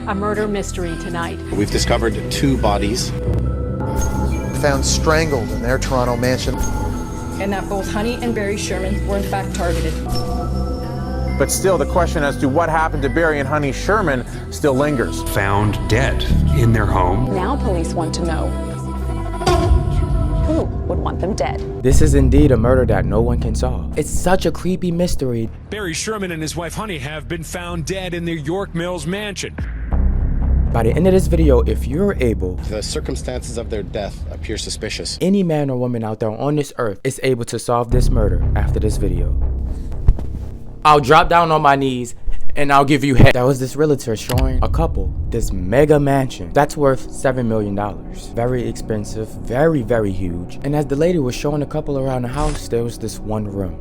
A murder mystery tonight. We've discovered 2 bodies. Found strangled in their Toronto mansion. And that both Honey and Barry Sherman were in fact targeted. But still, the question as to what happened to Barry and Honey Sherman still lingers. Found dead in their home. Now police want to know who would want them dead. This is indeed a murder that no one can solve. It's such a creepy mystery. Barry Sherman and his wife Honey have been found dead in their York Mills mansion. By the end of this video, if you're able, The circumstances of their death appear suspicious. any man or woman out there on this earth is able to solve this murder after this video, I'll drop down on my knees and I'll give you head. That was this realtor showing a couple this mega mansion that's worth $7 million. Very expensive, very, very huge. And as the lady was showing the couple around the house, there was this one room.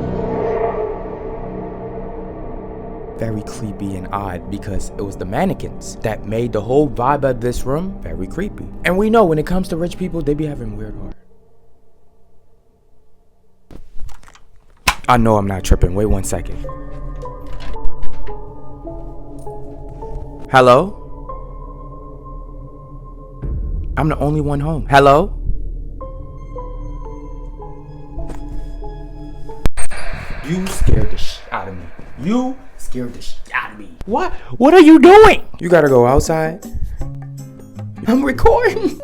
Very creepy and odd because it was the mannequins that made the whole vibe of this room very creepy. And we know when it comes to rich people, they be having weird art. I know I'm not tripping. Wait 1 second. Hello? I'm the only one home. Hello? You scared the shit out of me. You scared the shit out of me. What? What are you doing? You gotta go outside. I'm recording.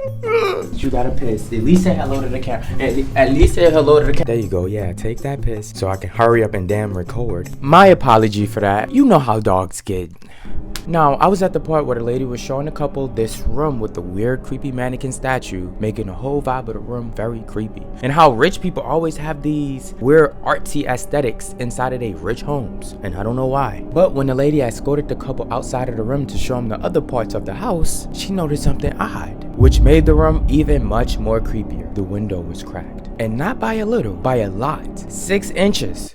You gotta piss. At least say hello to the camera. At least say hello to the camera. There you go. Yeah, take that piss so I can hurry up and damn record. My apology for that. You know how dogs get. Now, I was at the part where the lady was showing the couple this room with the weird, creepy mannequin statue, making the whole vibe of the room very creepy. And how rich people always have these weird, artsy aesthetics inside of their rich homes. And I don't know why. But when the lady escorted the couple outside of the room to show them the other parts of the house, she noticed something odd, which made the room even much more creepier. The window was cracked. And not by a little, by a lot. 6 inches.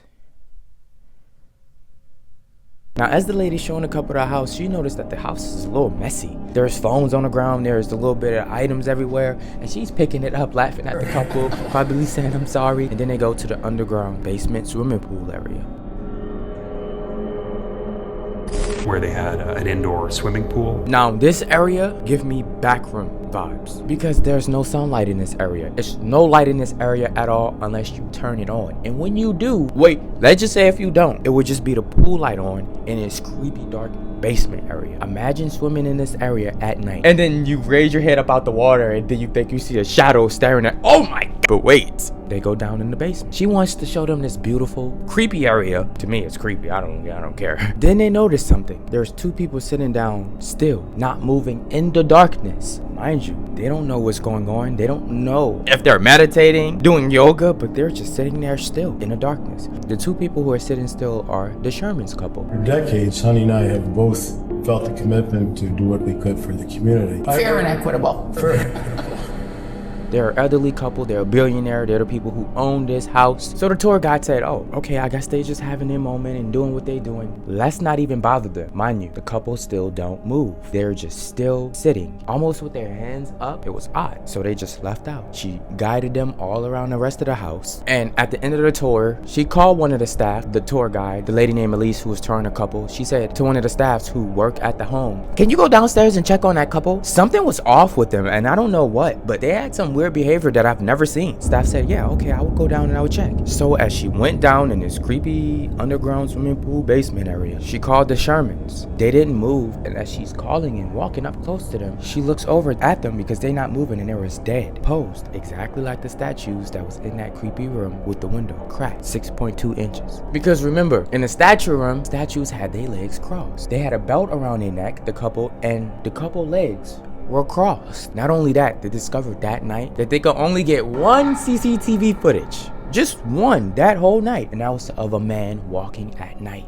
Now, as the lady showing the couple the house, she noticed that the house is a little messy. There's phones on the ground, there's a little bit of items everywhere, and she's picking it up, laughing at the couple, probably saying, I'm sorry. And then they go to the underground basement swimming pool area, Where they had an indoor swimming pool. Now, this area give me backroom vibes because there's no sunlight in this area. It's no light in this area at all unless you turn it on. And when you do, wait, let's just say if you don't, it would just be the pool light on in this creepy dark basement area. Imagine swimming in this area at night and then you raise your head up out the water and then you think you see a shadow staring at, oh my God. But wait, they go down in the basement. She wants to show them this beautiful, creepy area. To me, it's creepy. I don't care. Then they notice something. There's 2 people sitting down still, not moving in the darkness. Mind you, they don't know what's going on. They don't know if they're meditating, doing yoga, but they're just sitting there still in the darkness. The 2 people who are sitting still are the Shermans couple. For decades, Honey and I have both felt the commitment to do what we could for the community. Fair and equitable. They're an elderly couple, they're a billionaire, they're the people who own this house. So the tour guide said, oh, okay, I guess they just having their moment and doing what they doing. Let's not even bother them. Mind you, the couple still don't move. They're just still sitting, almost with their hands up. It was odd, so they just left out. She guided them all around the rest of the house. And at the end of the tour, she called one of the staff, the tour guide, the lady named Elise who was touring the couple. She said to one of the staffs who work at the home, can you go downstairs and check on that couple? Something was off with them, and I don't know what, but they had some weird behavior that I've never seen. Staff said, yeah, okay, I will go down and I will check. So as she went down in this creepy underground swimming pool basement area, she called the Shermans. They didn't move, and as she's calling and walking up close to them, she looks over at them because they're not moving and they were dead, posed exactly like the statues that was in that creepy room with the window cracked 6.2 inches. Because remember, in the statue room, statues had their legs crossed. They had a belt around their neck, the couple, and the couple legs were crossed. Not only that, they discovered that night that they could only get 1 CCTV footage. Just one, that whole night. And that was of a man walking at night.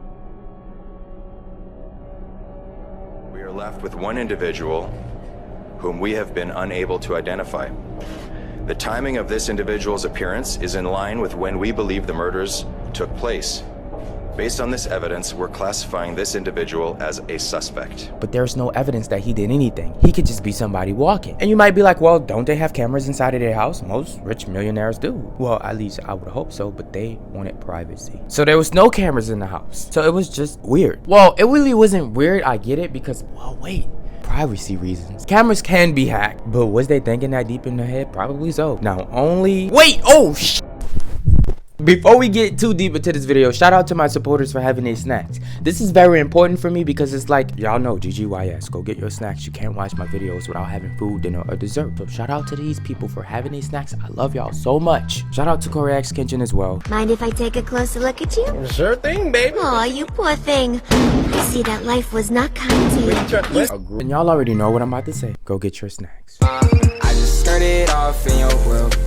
We are left with 1 individual whom we have been unable to identify. The timing of this individual's appearance is in line with when we believe the murders took place. Based on this evidence, we're classifying this individual as a suspect. But there's no evidence that he did anything. He could just be somebody walking. And you might be like, well, don't they have cameras inside of their house? Most rich millionaires do. Well, at least I would hope so, but they wanted privacy. So there was no cameras in the house. So it was just weird. Well, it really wasn't weird. I get it because, well, wait. privacy reasons. Cameras can be hacked, but was they thinking that deep in their head? Probably so. Now wait, oh sh. Before we get too deep into this video, shout out to my supporters for having their snacks. This is very important for me because it's like, y'all know, GGYS, go get your snacks. You can't watch my videos without having food, dinner, or dessert. So shout out to these people for having these snacks. I love y'all so much. Shout out to Koreax Kitchen as well. Mind if I take a closer look at you? Sure thing, baby. Aw, you poor thing. I see that life was not kind to you. And y'all already know what I'm about to say. Go get your snacks. I just started off in your world.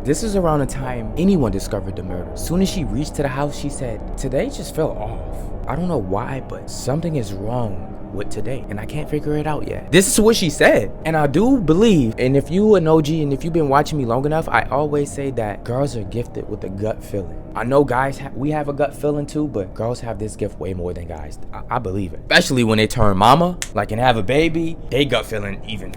This is around the time anyone discovered the murder. As soon as she reached to the house, she said, today just felt off. I don't know why, but something is wrong with today, and I can't figure it out yet. This is what she said, and I do believe, and if you an OG and if you've been watching me long enough, I always say that girls are gifted with a gut feeling. I know guys, we have a gut feeling too, but girls have this gift way more than guys. I believe it. Especially when they turn mama, like, and have a baby, they gut feeling even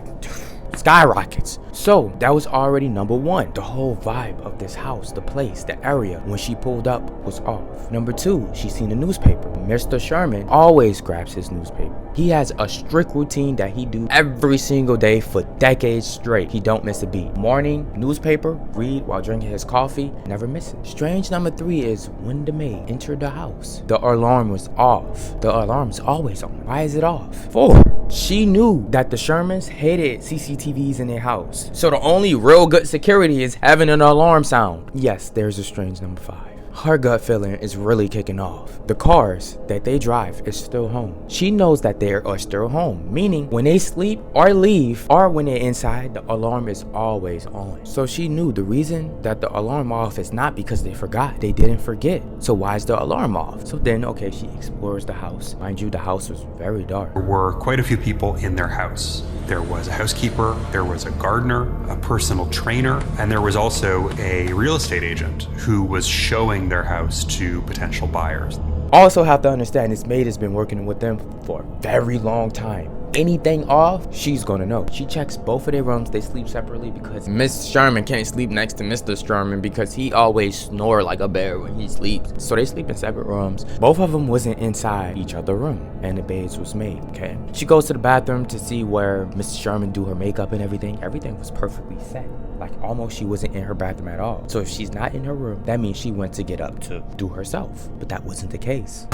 skyrockets. So that was already number one. The whole vibe of this house, the place, the area when she pulled up was off. Number two, she seen a newspaper. Mr. Sherman always grabs his newspaper. He has a strict routine that he do every single day for decades straight. He don't miss a beat. Morning, newspaper, read while drinking his coffee, never miss it. Strange number three is when the maid entered the house. The alarm was off. The alarm is always on. Why is it off? 4, she knew that the Shermans hated CCTVs in their house. So the only real good security is having an alarm sound. Yes, there's a strange number 5. Her gut feeling is really kicking off. The cars that they drive is still home. She knows that they are still home, meaning when they sleep or leave or when they're inside, the alarm is always on. So she knew the reason that the alarm off is not because they forgot. They didn't forget. So why is the alarm off? So then, okay, she explores the house. Mind you, the house was very dark. There were quite a few people in their house. There was a housekeeper, there was a gardener, a personal trainer, and there was also a real estate agent who was showing their house to potential buyers. Also have to understand this maid has been working with them for a very long time. Anything off, she's gonna know. She checks both of their rooms. They sleep separately because Miss Sherman can't sleep next to Mr. Sherman because he always snores like a bear when he sleeps. So they sleep in separate rooms. Both of them wasn't inside each other's room, and the beds was made, okay? She goes to the bathroom to see where Miss Sherman do her makeup and everything. Everything was perfectly set. Like almost she wasn't in her bathroom at all. So if she's not in her room, that means she went to get up to do herself. But that wasn't the case.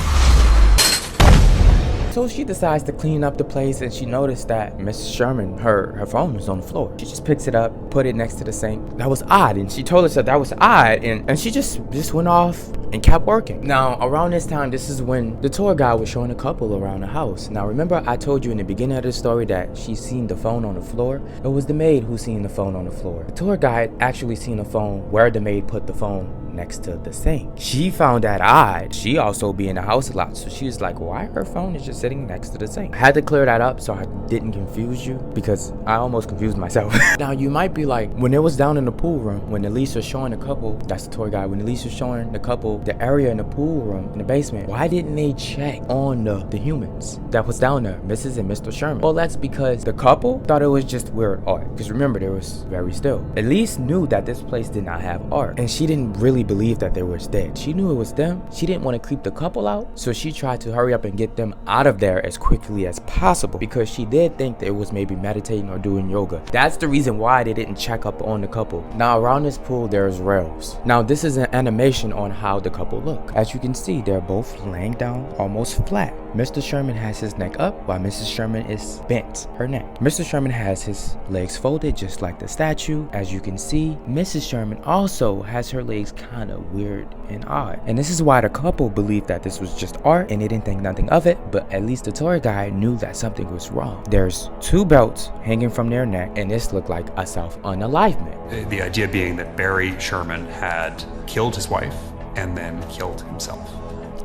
So she decides to clean up the place, and she noticed that Miss Sherman, her phone was on the floor. She just picks it up, put it next to the sink. That was odd, and she told us that was odd, and she just went off and kept working. Now, around this time, this is when the tour guide was showing a couple around the house. Now, remember I told you in the beginning of the story that she seen the phone on the floor? It was the maid who seen the phone on the floor. The tour guide actually seen the phone where the maid put the phone next to the sink. She found that odd. She also be in the house a lot, so she was like, why her phone is just sitting next to the sink? I had to clear that up so I didn't confuse you, because I almost confused myself. Now you might be like, when it was down in the pool room, when Elise was showing the couple, that's the tour guide, when Elise was showing the couple the area in the pool room in the basement, why didn't they check on the humans that was down there, Mrs. and Mr. Sherman? Well, that's because the couple thought it was just weird art, because remember, there was very still. Elise knew that this place did not have art, and she didn't really believe that they were dead. She knew it was them. She didn't want to creep the couple out, so she tried to hurry up and get them out of there as quickly as possible, because she did think they was maybe meditating or doing yoga. That's the reason why they didn't check up on the couple. Now around this pool there's rails. Now this is an animation on how the couple look. As you can see, they're both laying down almost flat. Mr. Sherman has his neck up while Mrs. Sherman is bent her neck. Mr. Sherman has his legs folded just like the statue. As you can see, Mrs. Sherman also has her legs kind of weird and odd. And this is why the couple believed that this was just art and they didn't think nothing of it, but at least the tour guide knew that something was wrong. There's 2 belts hanging from their neck, and this looked like a self-unalivement. The idea being that Barry Sherman had killed his wife and then killed himself.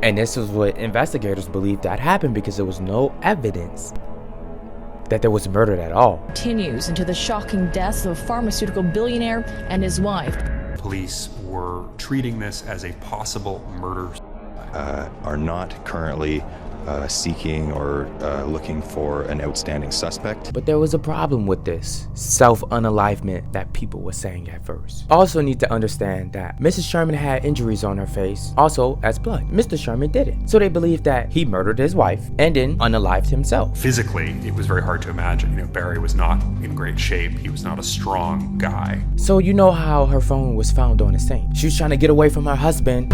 And this is what investigators believed that happened, because there was no evidence that there was murder at all. Continues into the shocking deaths of a pharmaceutical billionaire and his wife. Police were treating this as a possible murder. Are not currently seeking or looking for an outstanding suspect. But there was a problem with this self-unalivement that people were saying at first. Also need to understand that Mrs. Sherman had injuries on her face, also as blood. Mr. Sherman didn't. So they believed that he murdered his wife and then unalived himself. Physically, it was very hard to imagine. Barry was not in great shape. He was not a strong guy. So you know how her phone was found on the scene. She was trying to get away from her husband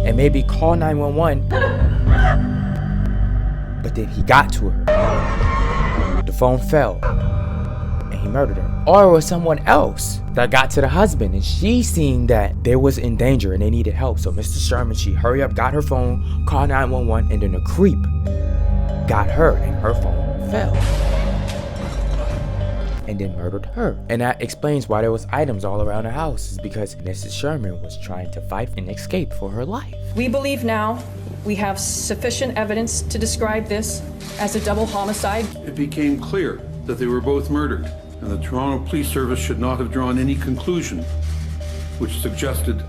and maybe call 911. But then he got to her. The phone fell and he murdered her. Or it was someone else that got to the husband and she seen that they was in danger and they needed help. So Mr. Sherman, she hurry up, got her phone, called 911, and then a creep got her and her phone fell. And then murdered her. And that explains why there was items all around the house, is because Mrs. Sherman was trying to fight and escape for her life. We believe now we have sufficient evidence to describe this as a double homicide. It became clear that they were both murdered, and the Toronto Police Service should not have drawn any conclusion which suggested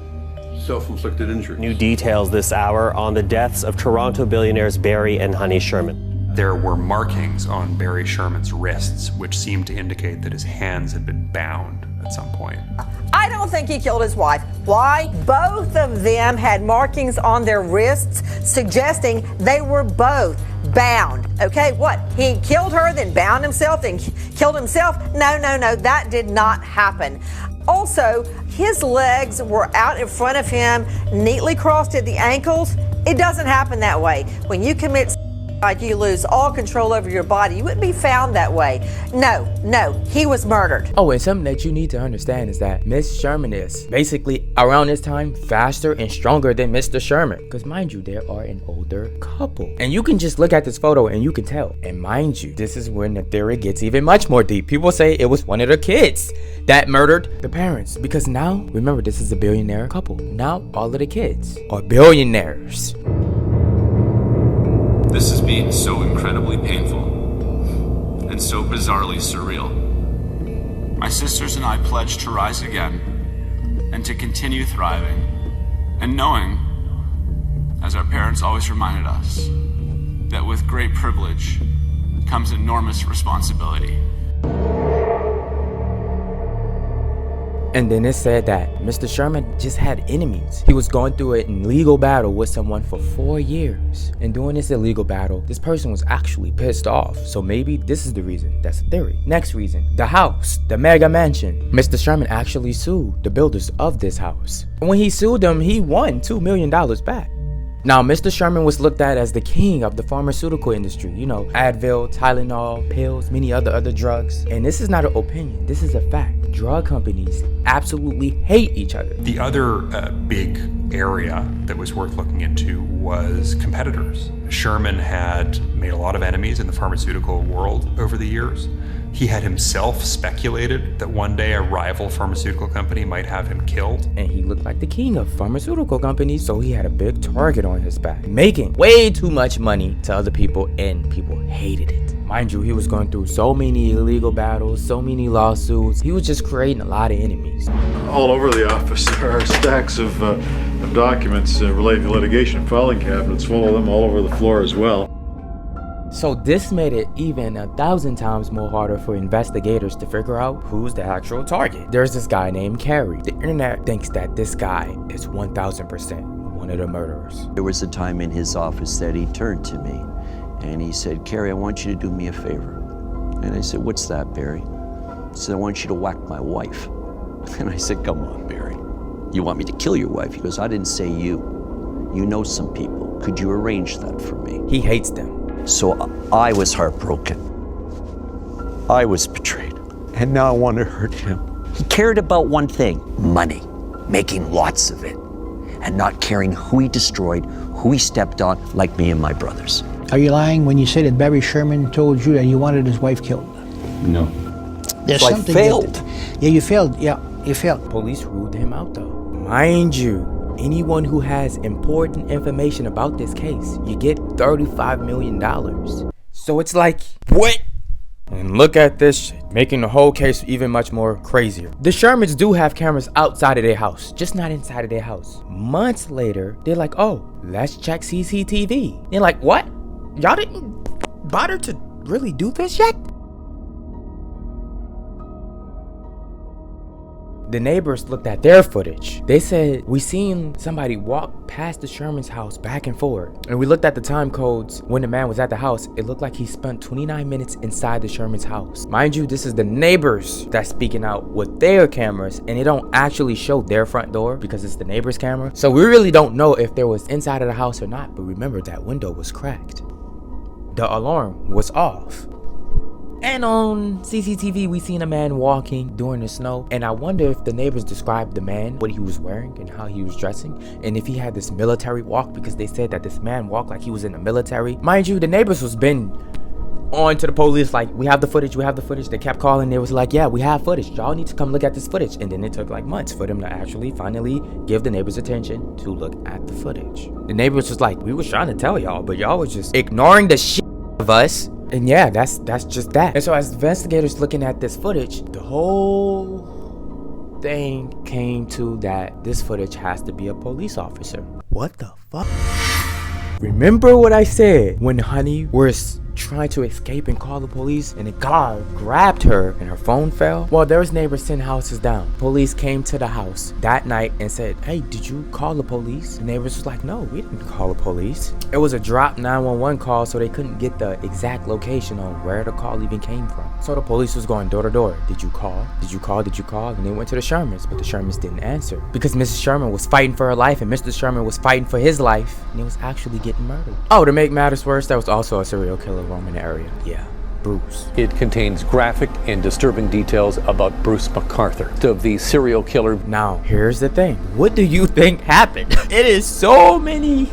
self-inflicted injury. New details this hour on the deaths of Toronto billionaires Barry and Honey Sherman. There were markings on Barry Sherman's wrists, which seemed to indicate that his hands had been bound at some point. I don't think he killed his wife. Why? Both of them had markings on their wrists suggesting they were both bound. Okay, what? He killed her, then bound himself, then killed himself? No, that did not happen. Also, his legs were out in front of him, neatly crossed at the ankles. It doesn't happen that way. When you commit like you lose all control over your body, you wouldn't be found that way. No, he was murdered. Oh, and something that you need to understand is that Miss Sherman is basically around this time faster and stronger than Mr. Sherman. Because mind you, they are an older couple. And you can just look at this photo and you can tell. And mind you, this is when the theory gets even much more deep. People say it was one of the kids that murdered the parents. Because now, remember, this is a billionaire couple. Now all of the kids are billionaires. This has been so incredibly painful and so bizarrely surreal. My sisters and I pledge to rise again and to continue thriving and knowing, as our parents always reminded us, that with great privilege comes enormous responsibility. And then it said that Mr. Sherman just had enemies. He was going through an illegal battle with someone for 4 years. And during this illegal battle, this person was actually pissed off. So maybe this is the reason. That's a theory. Next reason, the house, the mega mansion. Mr. Sherman actually sued the builders of this house. And when he sued them, he won $2 million back. Now, Mr. Sherman was looked at as the king of the pharmaceutical industry. You know, Advil, Tylenol, pills, many other drugs. And this is not an opinion. This is a fact. Drug companies absolutely hate each other. The other big area that was worth looking into was competitors. Sherman had made a lot of enemies in the pharmaceutical world over the years. He had himself speculated that one day a rival pharmaceutical company might have him killed. And he looked like the king of pharmaceutical companies, so he had a big target on his back, making way too much money to other people, and people hated it. Mind you, he was going through so many illegal battles, so many lawsuits. He was just creating a lot of enemies. All over the office there are stacks of documents related to litigation, filing cabinets full of them all over the floor as well. So this made it even 1,000 times more harder for investigators to figure out who's the actual target. There's this guy named Carey. The internet thinks that this guy is 1,000% one of the murderers. There was a time in his office that he turned to me and he said, "Carey, I want you to do me a favor." And I said, "What's that, Barry?" He said, "I want you to whack my wife." And I said, "Come on, Barry. You want me to kill your wife?" He goes, "I didn't say you. You know some people. Could you arrange that for me?" He hates them. So I was heartbroken. I was betrayed. And now I want to hurt him. He cared about one thing: money, making lots of it, and not caring who he destroyed, who he stepped on, like me and my brothers. Are you lying when you say that Barry Sherman told you that you wanted his wife killed? No. There's So I something failed. Yeah, you failed. Yeah, you failed. Police ruled him out though. Mind you, anyone who has important information about this case, you get $35 million. So it's like, what? And look at this shit, making the whole case even much more crazier. The Shermans do have cameras outside of their house, just not inside of their house. Months later, they're like, oh, let's check CCTV. They're like, what? Y'all didn't bother to really do this yet? The neighbors looked at their footage. They said, we seen somebody walk past the Sherman's house back and forth. And we looked at the time codes when the man was at the house. It looked like he spent 29 minutes inside the Sherman's house. Mind you, this is the neighbors that's speaking out with their cameras, and they don't actually show their front door because it's the neighbor's camera. So we really don't know if there was inside of the house or not, but remember that window was cracked. The alarm was off. And on CCTV, we seen a man walking during the snow. And I wonder if the neighbors described the man, what he was wearing and how he was dressing. And if he had this military walk, because they said that this man walked like he was in the military. Mind you, the neighbors was been on to the police like, we have the footage, we have the footage. They kept calling. They was like, yeah, we have footage. Y'all need to come look at this footage. And then it took like months for them to actually finally give the neighbors attention to look at the footage. The neighbors was like, we was trying to tell y'all, but y'all was just ignoring the shit of us. And yeah, that's just that. And so as investigators looking at this footage, the whole thing came to that this footage has to be a police officer. What the fuck? Remember what I said when Honey was trying to escape and call the police, and a guard grabbed her and her phone fell? Well, there was neighbors 10 houses down. Police came to the house that night and said, hey, did you call the police? The neighbors was like, no, we didn't call the police. It was a drop 911 call, so they couldn't get the exact location on where the call even came from. So the police was going door to door. Did you call? Did you call? Did you call? And they went to the Shermans, but the Shermans didn't answer because Mrs. Sherman was fighting for her life and Mr. Sherman was fighting for his life, and he was actually getting murdered. Oh, to make matters worse, there was also a serial killer roaming the area. Yeah, Bruce. It contains graphic and disturbing details about Bruce MacArthur, of the serial killer. Now, here's the thing. What do you think happened? It is so many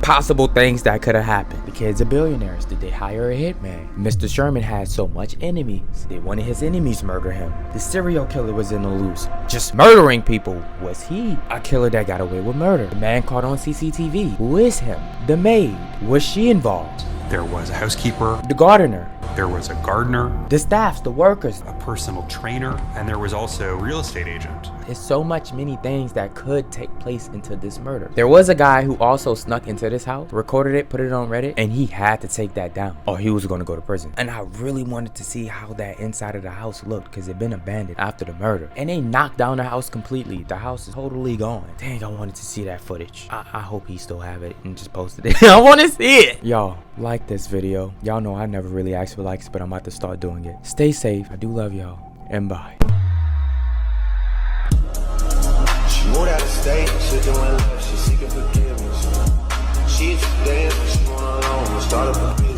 possible things that could have happened. The kids are billionaires. Did they hire a hitman? Mr. Sherman had so much enemies. Did one of his enemies murder him? The serial killer was in the loose, just murdering people. Was he a killer that got away with murder? The man caught on CCTV. Who is him? The maid. Was she involved? There was a housekeeper. The gardener. There was a gardener. The staffs, the workers. A personal trainer. And there was also a real estate agent. There's so many things that could take place into this murder. There was a guy who also snuck into this house, recorded it, put it on Reddit, and he had to take that down or he was going to go to prison. And I really wanted to see how that inside of the house looked because it'd been abandoned after the murder. And they knocked down the house completely. The house is totally gone. Dang, I wanted to see that footage. I hope he still have it and just posted it. I want to see it. Y'all, like this video. Y'all know I never really asked for likes, but I'm about to start doing it. Stay safe. I do love y'all. And bye. She moved out of state, she doing love, she seeking forgiveness. She's dancing, she going alone, start up a business.